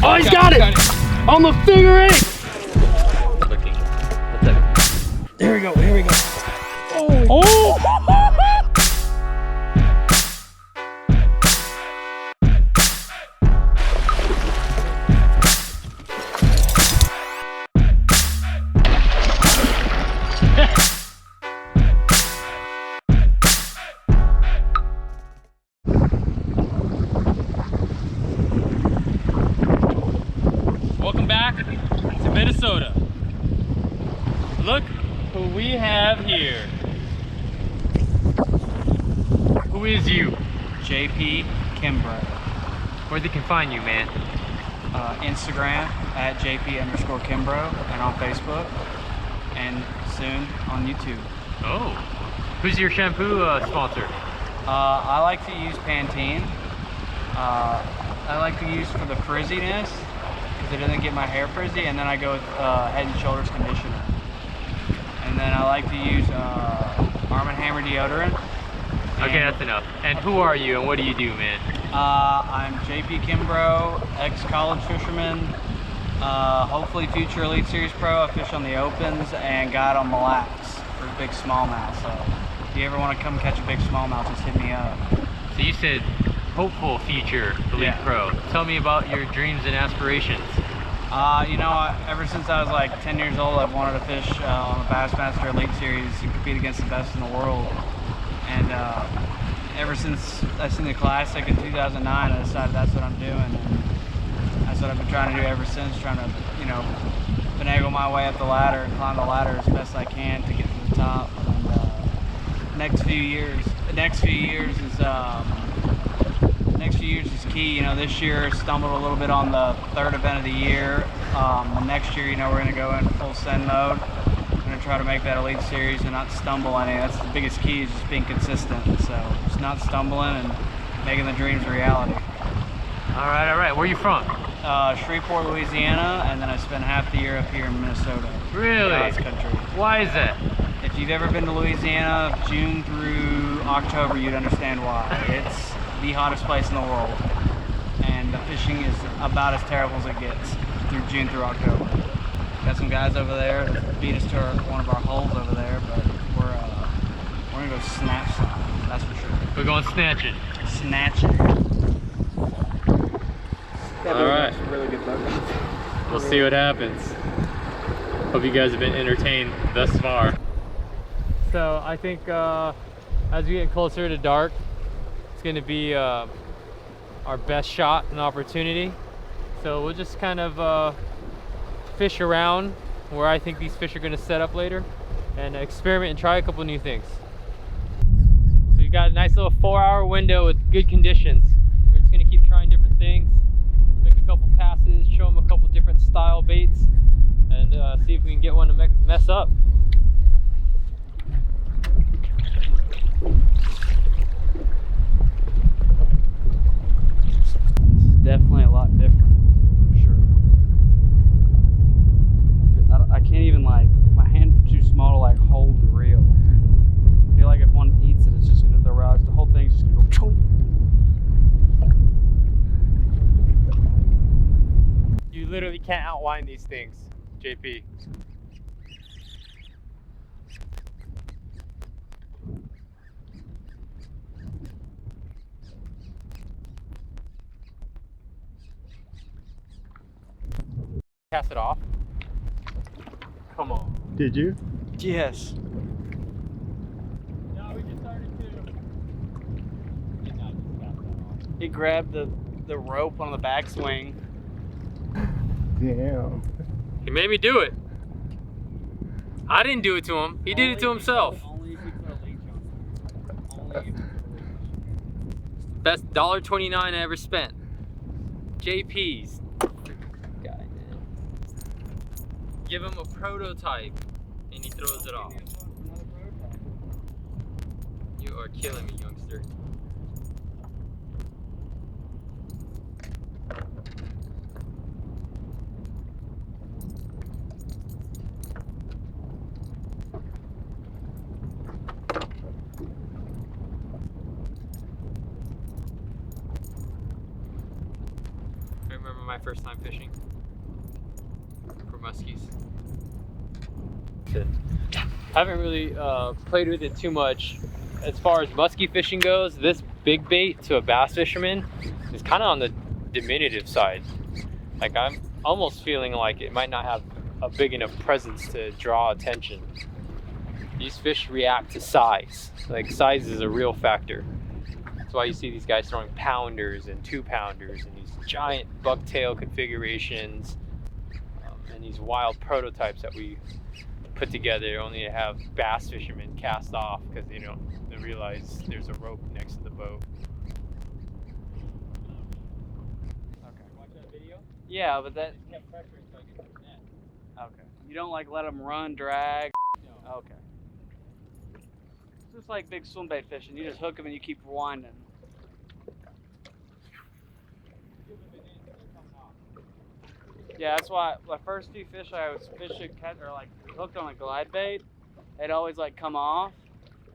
Oh, he's got it! On the figure eight! Here we go, here we go. Oh! Welcome back to Minnesota. Look who we have here. Who is you? JP Kimbrough. Where they can find you, man? Instagram at JP_Kimbrough and on Facebook and soon on YouTube. Oh, who's your shampoo sponsor? I like to use Pantene. I like to use for the frizziness because it doesn't get my hair frizzy, and then I go with Head and Shoulders conditioner. And then I like to use Arm & Hammer deodorant. Okay, that's enough. And who are you and what do you do, man? I'm JP Kimbrough, ex-college fisherman, hopefully future Elite Series pro. I fish on the Opens and guide on Mille Lacs for big smallmouth. So if you ever want to come catch a big smallmouth, just hit me up. So you said hopeful future Elite Pro. Tell me about your dreams and aspirations. You know, ever since I was like 10 years old, I've wanted to fish on the Bassmaster Elite Series and compete against the best in the world. And ever since I seen the Classic in 2009, I decided that's what I'm doing. And that's what I've been trying to do ever since, trying to, you know, finagle my way up the ladder and climb the ladder as best I can to get to the top. And next few years is key. You know, this year stumbled a little bit on the third event of the year. The next year, you know, we're going to go in full send mode. We're going to try to make that Elite Series and not stumble any. That's the biggest key, is just being consistent. So just not stumbling and making the dreams a reality. All right. Where are you from? Shreveport, Louisiana, and then I spent half the year up here in Minnesota. Really? God's country. Why is that? If you've ever been to Louisiana, June through October, you'd understand why. It's the hottest place in the world, and the fishing is about as terrible as it gets through June through October. Got some guys over there that beat us to one of our holes over there, but we're gonna go snatch some, that's for sure. We're going snatching. Snatching. All right. Really good bug. We'll see what happens. Hope you guys have been entertained thus far. So I think as we get closer to dark, it's going to be our best shot and opportunity. So we'll just kind of fish around where I think these fish are going to set up later and experiment and try a couple new things. So we got a nice little 4-hour window with good conditions. We're just going to keep trying different things, make a couple passes, show them a couple different style baits, and see if we can get one to mess up. Definitely a lot different, for sure. I can't even, like, my hand's too small to like hold the reel. I feel like if one eats it, it's just gonna, the whole thing's just gonna go. You literally can't outline these things, JP. Cast it off. Come on. Did you? Yes. No, we just started to. He grabbed the rope on the backswing. Damn. He made me do it. I didn't do it to him. He did it to himself. Only if you put a leech on it. Only if you put a leech. Best $1.29 I ever spent. JP's. Guy, man. Give him a prototype and he throws it off. You are killing me, youngster. I remember my first time fishing for muskies. Haven't really played with it too much. As far as muskie fishing goes, this big bait to a bass fisherman is kind of on the diminutive side. Like, I'm almost feeling like it might not have a big enough presence to draw attention. These fish react to size. Like, size is a real factor. That's why you see these guys throwing pounders and 2-pounders and these giant bucktail configurations and these wild prototypes that we put together only to have bass fishermen cast off because they realize there's a rope next to the boat. Okay. Watch that video? Yeah, but that. Just kept pressuring so I could hook the net. Okay. You don't like let them run, drag. No. Okay. It's just like big swim bait fishing. You just hook them and you keep winding. Yeah, that's why the first few fish I was fishing or like hooked on a glide bait, they'd always like come off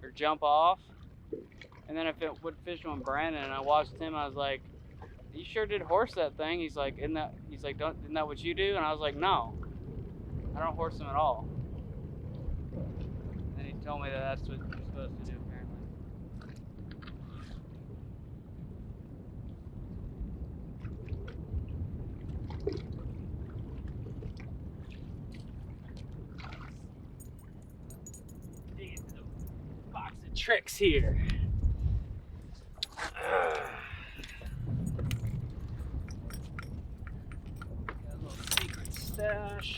or jump off. And then if it would fish on Brandon and I watched him, I was like, "You sure did horse that thing." He's like, isn't that what you do? And I was like, "No, I don't horse them at all." And he told me that that's what you're supposed to do apparently. Dig into the box of tricks here. Got a little secret stash.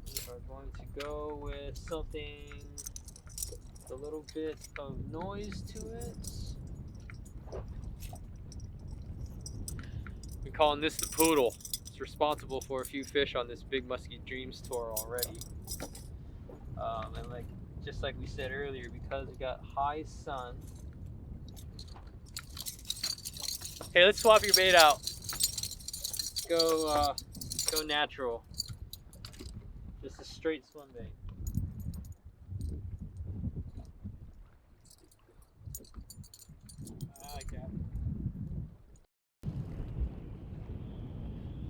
We are going to go with something with a little bit of noise to it. We're calling this the Poodle. It's responsible for a few fish on this big Musky Dreams tour already. And just like we said earlier, because we got high sun. Hey, let's swap your bait out. Let's go natural. Just a straight swim bait. I like that.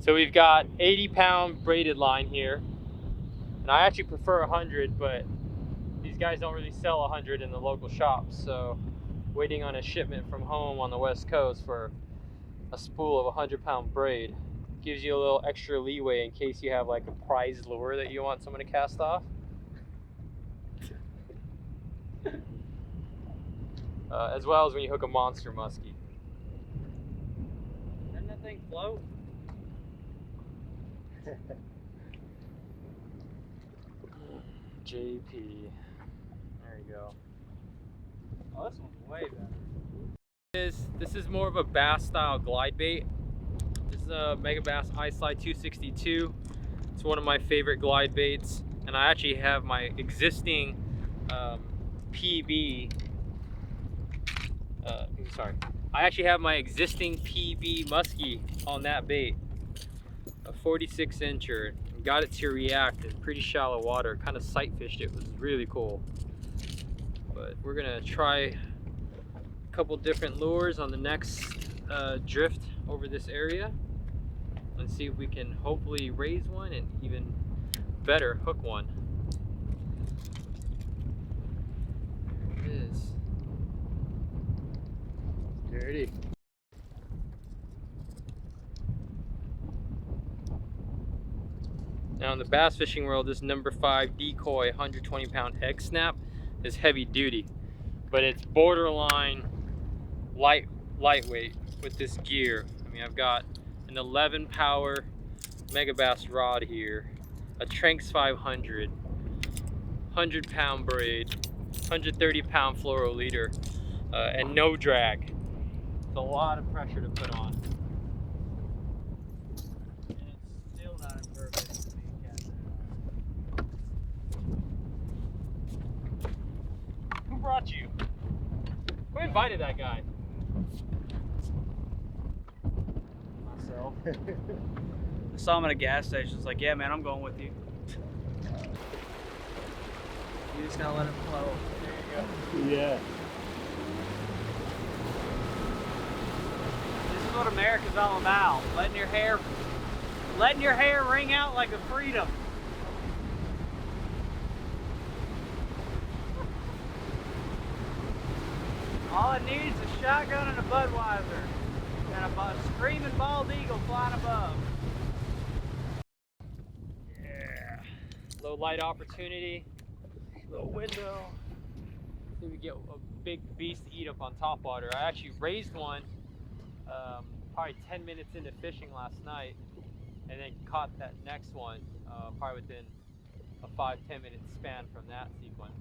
So we've got 80-pound braided line here. And I actually prefer 100, but these guys don't really sell 100 in the local shops, so waiting on a shipment from home on the West Coast for a spool of 100-pound braid gives you a little extra leeway in case you have like a prize lure that you want someone to cast off. As well as when you hook a monster muskie. Doesn't that thing float? JP. There you go. Oh, this one's way better. This is more of a bass style glide bait. This is a Mega Bass iSlide 262. It's one of my favorite glide baits, and I actually have my existing PB. I actually have my existing PB muskie on that bait, a 46 incher. Got it to react in pretty shallow water. Kind of sight fished it. It was really cool. But we're gonna try a couple different lures on the next drift over this area and see if we can hopefully raise one and even better hook one. There it is. Dirty. Now in the bass fishing world, this number 5 decoy 120-pound egg snap is heavy duty, but it's borderline lightweight with this gear. I mean, I've got an 11 power Mega Bass rod here, a Tranx 500, 100-pound braid, 130-pound fluoro leader, and no drag. It's a lot of pressure to put on. And it's still not imperfect. Who brought you? Who invited that guy? Myself. I saw him at a gas station. It's like, yeah, man, I'm going with you. You just gotta let it flow. There you go. Yeah. what America's all about. Letting your hair ring out like a freedom. All it needs is a shotgun and a Budweiser. And a screaming bald eagle flying above. Yeah. Low light opportunity. Little window. See if we get a big beast to eat up on top water. I actually raised one probably 10 minutes into fishing last night, and then caught that next one probably within a 5-10 minute span from that sequence.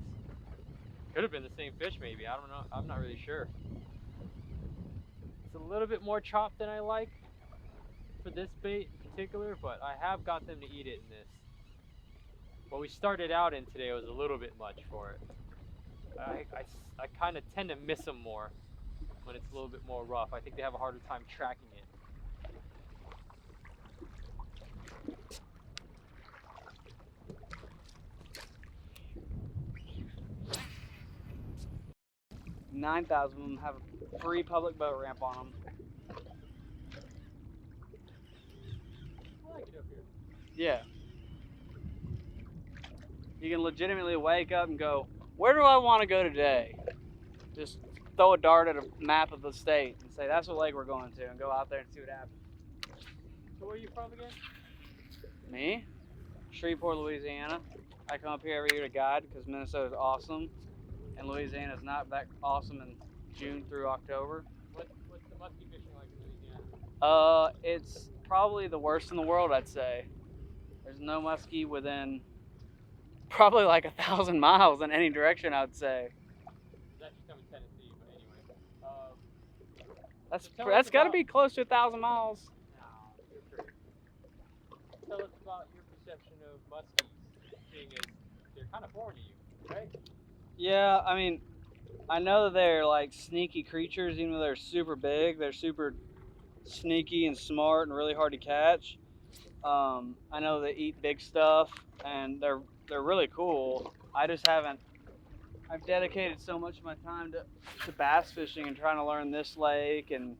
Could have been the same fish maybe, I don't know, I'm not really sure. It's a little bit more chopped than I like for this bait in particular, but I have got them to eat it in this. What we started out in today was a little bit much for it. I kind of tend to miss them more when it's a little bit more rough. I think they have a harder time tracking it. 9,000 of them have a free public boat ramp on them. I like it up here. Yeah. You can legitimately wake up and go, where do I want to go today? Just throw a dart at a map of the state and say, that's what lake we're going to, and go out there and see what happens. So where are you from again? Me? Shreveport, Louisiana. I come up here every year to guide because Minnesota is awesome, and Louisiana is not that awesome in June through October. What's the musky fishing like in Louisiana? It's probably the worst in the world, I'd say. There's no muskie within probably like 1,000 miles in any direction, I'd say. It's actually coming Tennessee, but anyway. That's got to be close to 1,000 miles. No, you're crazy. Tell us about your perception of muskies, seeing as they're kind of foreign to you, right? Yeah, I mean, I know that they're like sneaky creatures, even though they're super big. They're super sneaky and smart and really hard to catch. I know they eat big stuff, and they're really cool. I just haven't. I've dedicated so much of my time to bass fishing and trying to learn this lake and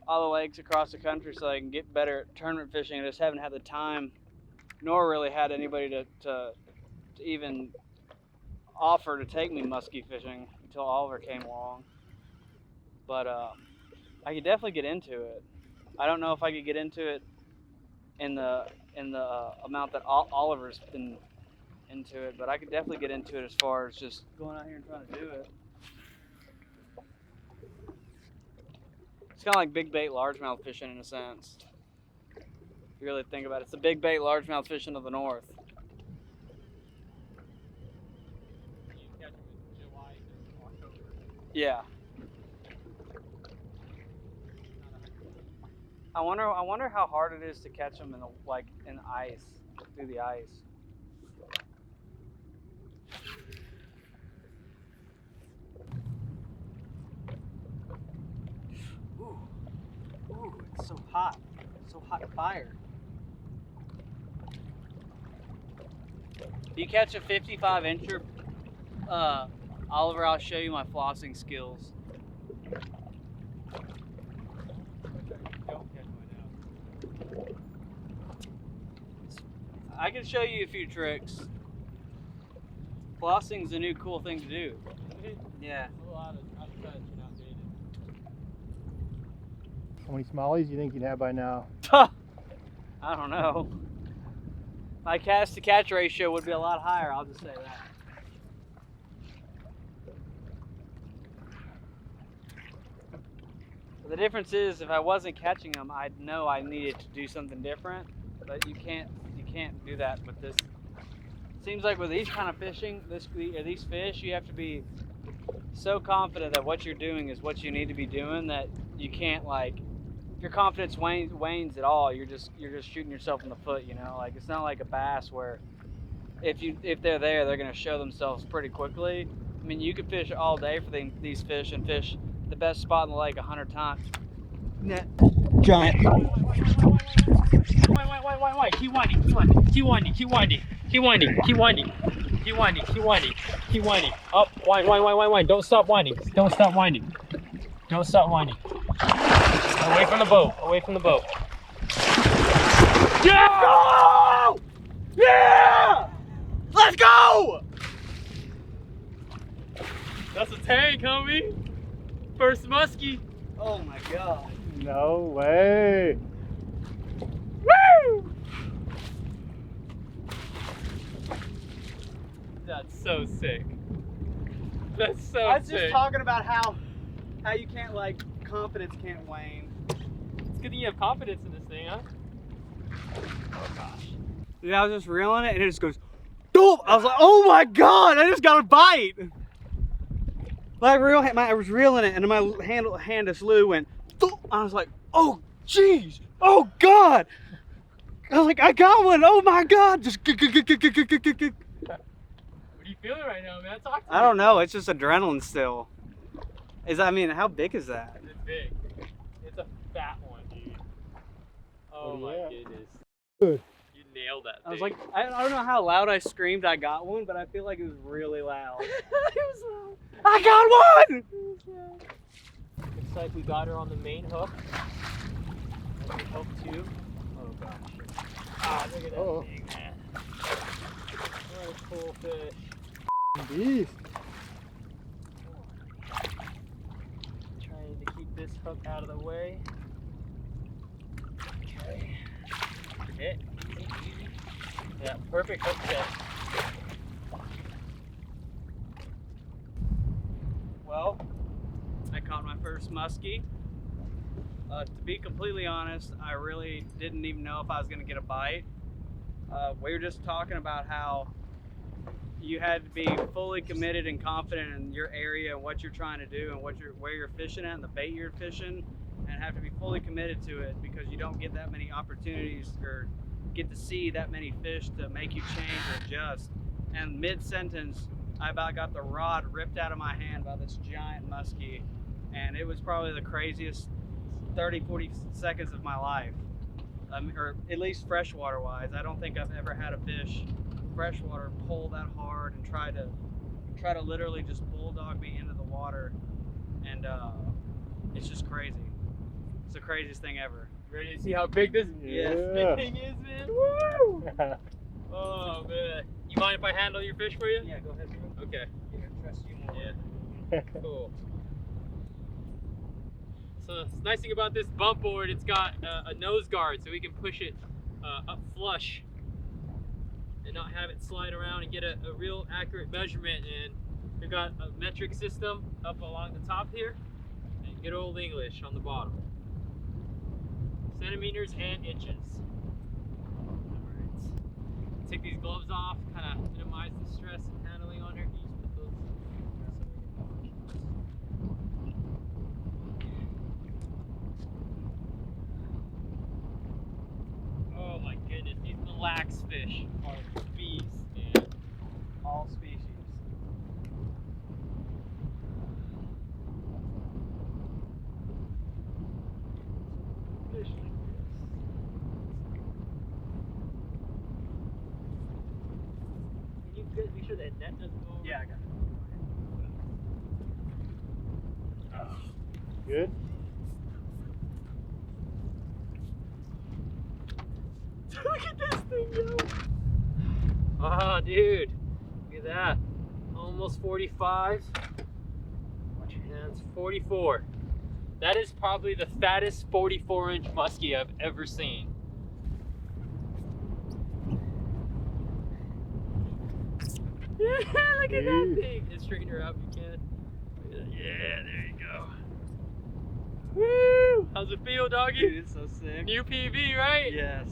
all the lakes across the country so I can get better at tournament fishing. I just haven't had the time, nor really had anybody to even offer to take me muskie fishing until Oliver came along. But I could definitely get into it. I don't know if I could get into it in the amount that Oliver's been into it, but I could definitely get into it as far as just going out here and trying to do it. It's kind of like big bait largemouth fishing in a sense. If you really think about it, it's the big bait largemouth fishing of the north. You catch them in July to October. Yeah. I wonder how hard it is to catch them in the ice, through the ice. Ooh, it's so hot fire. If you catch a 55-incher, Oliver, I'll show you my flossing skills. I can show you a few tricks. Flossing's a new cool thing to do. Yeah. A little out of touch and outdated. How many smallies do you think you'd have by now? I don't know. My cast to catch ratio would be a lot higher, I'll just say that. The difference is, if I wasn't catching them, I'd know I needed to do something different, but you can't do that with this. Seems like with these kind of fishing, these fish, you have to be so confident that what you're doing is what you need to be doing that you can't, like, if your confidence wanes at all, you're just shooting yourself in the foot, you know? Like, it's not like a bass where if they're there, they're gonna show themselves pretty quickly. I mean, you could fish all day for these fish and fish the best spot in the lake 100 times. Net. Giant. Wait, keep winding. Up, wind. Don't stop winding. Don't stop winding. Away from the boat. Away from the boat. Yeah! Go! Yeah! Let's go! That's a tank, homie. First muskie. Oh my god. No way. Woo! That's so sick. That's so I was sick. just talking about how you can't, like, confidence can't wane. It's good that you have confidence in this thing, huh? Oh gosh. Dude, I was just reeling it and it just goes, doop! I was like, oh my god, I just got a bite! Like, I was reeling it and my hand just flew went, doop! I was like, oh jeez! Oh god! I was like, I got one! Oh my god! Just What are you feeling right now, man? Talk to me. I don't know, it's just adrenaline still. I mean, how big is that? It's big. It's a fat one, dude. Oh my goodness. Good. You nailed that thing. I was like, I don't know how loud I screamed I got one, but I feel like it was really loud. it was loud. I got one! Looks like we got her on the main hook. And we hook too. Oh gosh. Ah, look at that thing, man. What a cool fish. Beast. Trying to keep this hook out of the way. Okay. Hit. Easy. Yeah, perfect hook set. Well, I caught my first muskie. To be completely honest, I really didn't even know if I was going to get a bite. We were just talking about how you had to be fully committed and confident in your area and what you're trying to do and where you're fishing at and the bait you're fishing, and have to be fully committed to it because you don't get that many opportunities or get to see that many fish to make you change or adjust. And mid-sentence, I about got the rod ripped out of my hand by this giant muskie, and it was probably the craziest 30-40 seconds of my life, or at least freshwater wise. I don't think I've ever had a fish freshwater pull that hard and try to literally just bulldog me into the water, and it's just crazy. It's the craziest thing ever. Ready to see how big this thing is, man? Woo! Oh man. You mind if I handle your fish for you? Yeah, go ahead, bro. Okay. Yeah, I trust you more. Yeah. Cool. So the nice thing about this bump board, it's got a nose guard, so we can push it up flush and not have it slide around and get a real accurate measurement. And we've got a metric system up along the top here and good old English on the bottom. Centimeters and inches. Alright. Take these gloves off, kind of minimize the stress and handling on her. You just put those Oh my goodness, these Mille Lacs fish are beasts, man. All species. Fish like this. Can you make sure that net doesn't go over? Yeah, I got it. Good. Look at this thing, yo! Oh, dude. Look at that. Almost 45. Watch your hands. 44. That is probably the fattest 44-inch muskie I've ever seen. Look at that thing. And straighten her out if you can. Look at that. Yeah, there you go. Woo! How's it feel, doggy? Dude, it's so sick. New PB, right? Yes.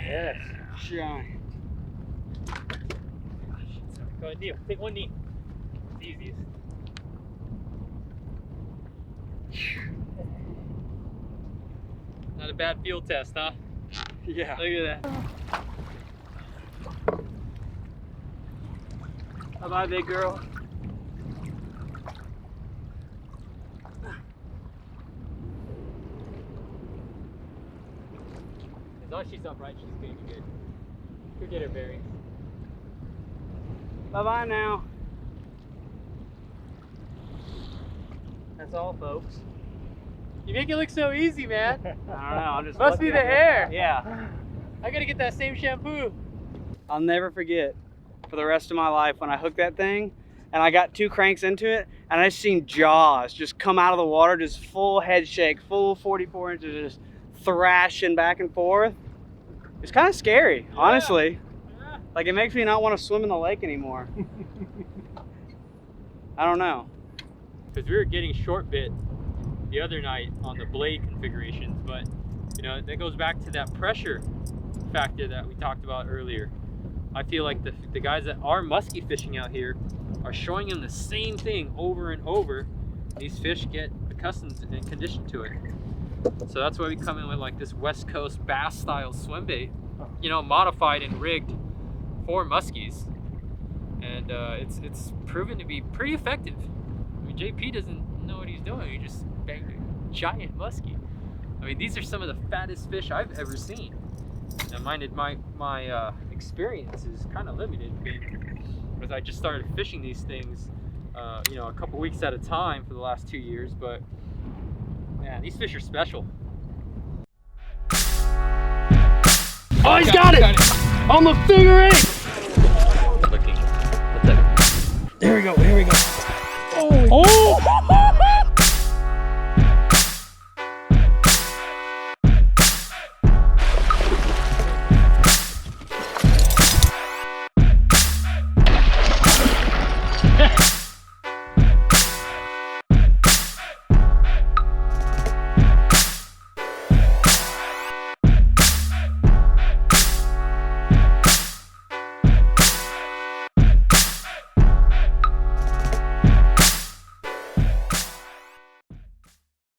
Yes. Shine. Go ahead, Neil. Take one knee. It's easiest. Not a bad field test, huh? Yeah. Look at that. Bye-bye, big girl. As long as she's upright, she's gonna be good. She'll get her bearings. Bye-bye now. That's all, folks. You make it look so easy, man. I don't know. I'm just Must be the hair. Yeah. I gotta get that same shampoo. I'll never forget for the rest of my life when I hooked that thing and I got 2 cranks into it and I just seen jaws just come out of the water, just full head shake, full 44 inches, just thrashing back and forth. It's kind of scary, honestly. Yeah. Like, it makes me not want to swim in the lake anymore. I don't know. Because we were getting short bit the other night on the blade configurations, but you know, that goes back to that pressure factor that we talked about earlier. I feel like the guys that are muskie fishing out here are showing them the same thing over and over. These fish get accustomed and conditioned to it. So that's why we come in with like this West Coast bass style swim bait, you know, modified and rigged for muskies. And it's proven to be pretty effective. I mean, JP doesn't know what he's doing. He just banged a giant muskie. I mean, these are some of the fattest fish I've ever seen. Now, my experience is kind of limited, because I just started fishing these things, you know, a couple weeks at a time for the last 2 years. But man, these fish are special. Oh, he's got it! On the figure 8! Looking. What's that? Here we go, here we go. Oh!